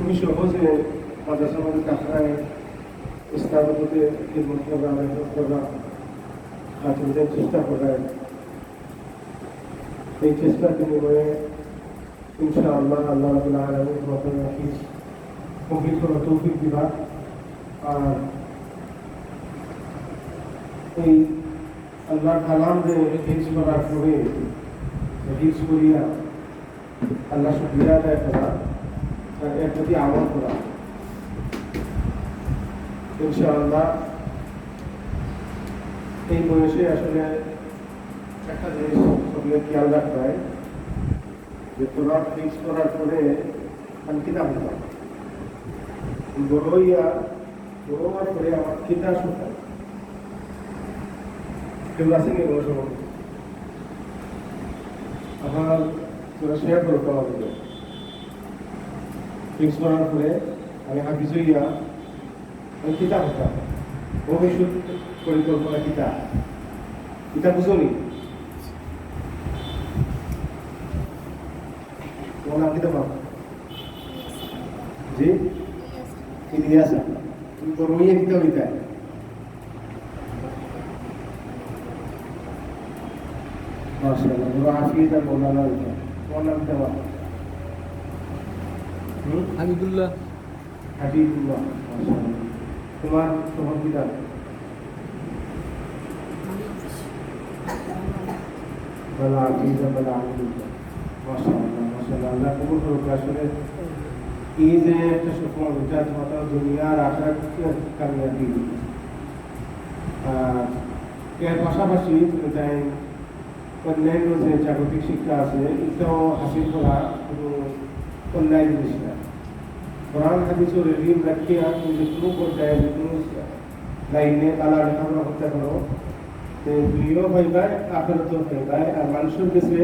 খুবই সহজে মাদ্রাসার মধ্যে কাফরায় ইসলামের মধ্যে খিদমত করা মেহনত করা ছাত্রদের চেষ্টা করায় এই চেষ্টার বিনিময়ে ইনশাআল্লাহ আল্লাহ রাব্বুল আলামিন তোমাদের হাফিজ কমপ্লিট করার তৌফিক দিবা। আর এই আল্লাহর কালাম যে হিফজ করার পরে হিফজ করিয়া আল্লাহ শুকরিয়া আদায় করা আর এর প্রতি আমল করা ইনশাআল্লাহ এই বয়সে আসলে একটা জিনিস সবগুলো খেয়াল রাখতে হয় যে তোরা ফিক্স করার পরে আমি কিতাব দিতাম বড় হওয়ার পরে আমার কিতাব শুনতাম কেউ আসেনি কোনো সময় আমার তোরা শেয়ার করতো আমাদের ফিক্স করার পরে আমি হাফিজ হইয়া আমি কিতাব হতাম ভবিষ্যৎ পরিকল্পনা কিতাব বুঝনি তোমার নাম কিতাব জি ইলিয়াসা তুমি তো রইয়া কিতাব হইতা মাশাআল্লাহ বড় হাফিজ আর মৌলানা হইতা তোমার নাম কিতাব হাবিবুল্লাহ মাশাআল্লাহ তোমার তোমার কিতাব বলা আকিদা বলা আলহামদুলিল্লাহ মাশাআল্লাহ আল্লাহ কবুল করুক। আসলে এই যে একটা সুফল এটা তোমার দুনিয়ার আখেরাত কামিয়াবি আর এর পাশাপাশি তুমি তাই অন্যান্য যে জাগতিক শিক্ষা আছে এটাও হাসিল করা কোনো অন্যায় জিনিস না। কোরআন হাদিসের রিম রাখিয়া তুমি যে কোনো পর্যায়ে যে কোনো লাইনে তালা লেখাপড়া করতে পারো দুইও পাইবাই আখেরাতেও পাইবাই। আর মানুষের কাছে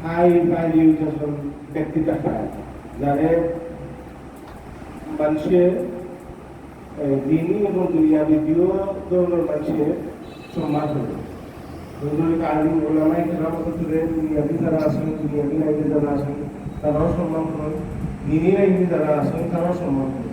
হাই ভ্যালিউ যখন ব্যক্তিটা পায় যারা মানুষের দিনই এবং দুনিয়াবি দুই ধরনের মানুষের সম্মান করে আলিম ওলামাই খেলা মতো করে দুনিয়াবি যারা আসেন দুনিয়াবি লাইনে যারা আসেন তারাও সম্মান করেন, দিনী লাইনে যারা আসেন তারাও সম্মান করেন।